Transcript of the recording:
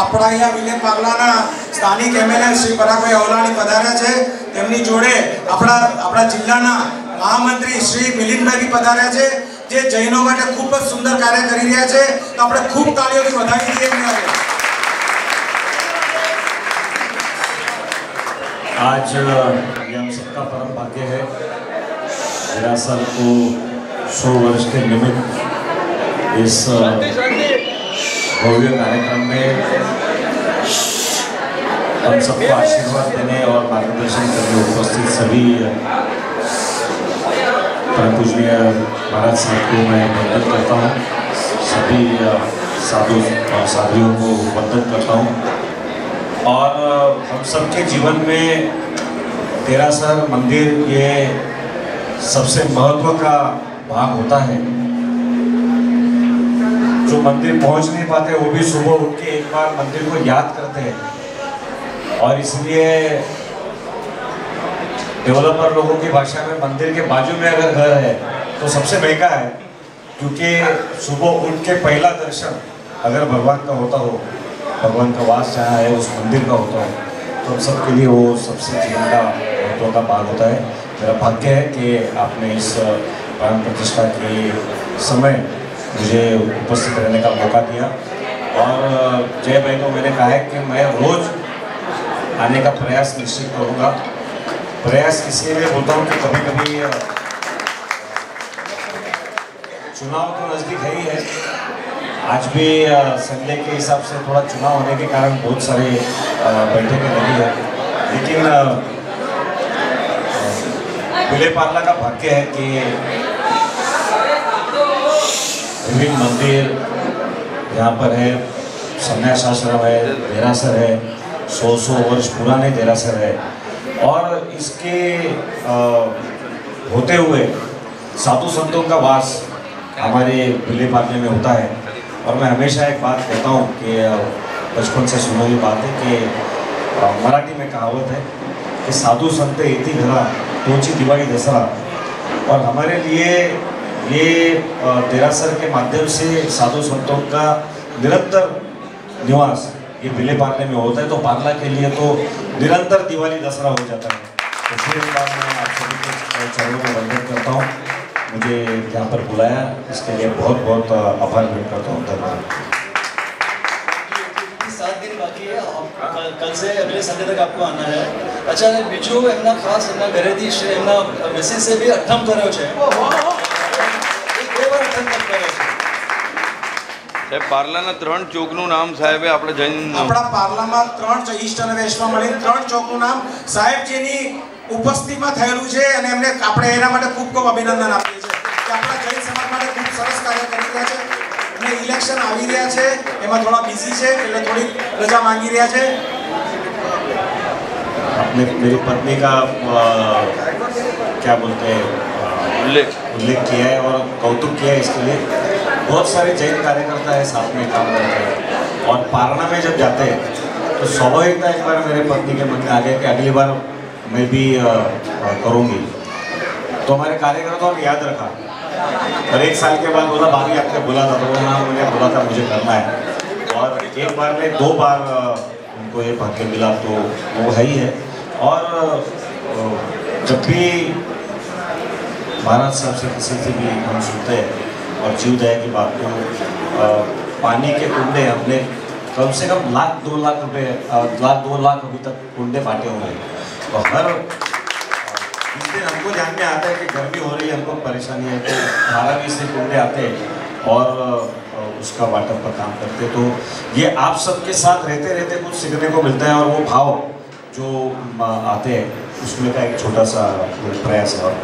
આપણા અહીંયા વિલે પાર્લાના સ્થાનિક એમએલએ શ્રી પરાગભાઈ અવલાણી પધાર્યા છે। તેમની જોડે આપણા જિલ્લાના મહામંત્રી શ્રી મિલિંદભાઈ પધાર્યા છે, જે જૈનો માટે ખૂબ જ સુંદર કાર્ય કરી રહ્યા છે। તો આપણે ખૂબ તાળીઓથી વધાવી દઈએ એમને। आज ये हम सबका परम भाग्य है देरासर को 100 वर्ष के निमित्त इस भव्य कार्यक्रम में हम सबको आशीर्वाद देने और मार्गदर्शन करने उपस्थित सभी परम पूजनीय महाराज साहब को मैं वंदन करता हूँ। सभी साधु और साधियों को वंदन करता हूँ। और हम सबके जीवन में देरासर मंदिर ये सबसे महत्व का भाग होता है। जो मंदिर पहुंच नहीं पाते वो भी सुबह उठ के एक बार मंदिर को याद करते हैं। और इसलिए डेवलपर लोगों की भाषा में मंदिर के बाजू में अगर घर है तो सबसे महंगा है, क्योंकि सुबह उठ के पहला दर्शन अगर भगवान का होता हो, भगवान का वास जहाँ है उस मंदिर का होता है, तो हम सब के लिए वो सबसे जीवन का महत्व का भाग होता है। मेरा भाग्य है कि आपने इस प्राण प्रतिष्ठा के समय मुझे उपस्थित रहने का मौका दिया। और जय भाई को मैंने कहा है कि मैं रोज़ आने का प्रयास निश्चित करूँगा। प्रयास इसलिए मैं बोलता हूँ कि कभी कभी चुनाव तो नज़दीक है ही है। आज भी संडे के हिसाब से थोड़ा चुनाव होने के कारण बहुत सारे बैठकें लगी है, लेकिन विले पार्ला का भाग्य है कि विभिन्न मंदिर यहाँ पर है, संन्यास आश्रम है, देरासर है, 100 वर्ष पुराने देरासर है। और इसके होते हुए साधु संतों का वास हमारे विले पार्ले में होता है। और मैं हमेशा एक बात कहता हूँ कि बचपन से सुनी हुई बात है कि मराठी में कहावत है कि साधु संत इति घरा तोची दिवाळी दसरा। और हमारे लिए ये देरासर के माध्यम से साधु संतों का निरंतर निवास ये विले पार्ले में होता है, तो पार्ला के लिए तो निरंतर दिवाली दसरा हो जाता है। तो फिर एक बार मैं आप सभी के चरणों में वंदन करता हूँ। मुझे यहाँ पर बुलाया इसके लिए बहुत बहुत आभार व्यक्त करता हूँ। धन्यवाद। 7 दिन बाकी है, कल से अगले संडे तक आपको आना है। अच्छा, बीजू एमना खास एमना घरेથી એમના મેસેજ से भी अठम કર્યો છે। એક બે વાર અઠમ કર્યો છે। સાહેબ પાર્લાના 3 ચોકનું નામ સાહેબે આપણે જૈન આપણા પાર્લામાં 3 ઈસ્ટ અને વેસ્ટમાં મળી 3 ચોકનું નામ સાહેબજીની ઉપસ્થિતિમાં થયેલું છે, અને એમને આપણે એના માટે ખૂબ ખૂબ અભિનંદન આપીએ છીએ કે આપણા જૈન સમાજ માટે ખૂબ સરસ કાર્ય કરી રહ્યા છે। અને ઇલેક્શન આવી રહ્યા છે, એમાં થોડા બિઝી છે એટલે થોડી રજા માંગી રહ્યા છે। आपने मेरी पत्नी का क्या बोलते हैं उल्लेख किया है और कौतुक किया है। इसके लिए बहुत सारे जैन कार्यकर्ता है साथ में काम करते हैं। और पारना में जब जाते हैं तो स्वाभाविकता एक बार मेरे पत्नी के मन में आ गया कि अगली बार मैं भी करूँगी। तो हमारे कार्यकर्ताओं ने याद रखा और 1 साल के बाद बोला भाभी आपने बोला था, तो वो नाम मैंने बोला था मुझे करना है। और एक बार में 2 बार उनको ये भाग्य मिला, तो वो है ही है। और जब भी महाराज साहब से किसी से भी हम सुनते हैं और जीव दया की बात, तो पानी के कुंडे हमने कम से कम 1,00,000-2 लाख रुपए 1,00,000-2 लाख अभी तक कुंडे बांटे हुए हैं। तो हर इस दिन हमको ध्यान में आता है कि गर्मी हो रही है, हमको परेशानी है, तो 18 से कुंडे आते हैं और उसका वाटर पर काम करते। तो ये आप सबके साथ रहते रहते कुछ सीखने को मिलता है, और वो भाव जो आते हैं उसमें का एक छोटा सा प्रयास है और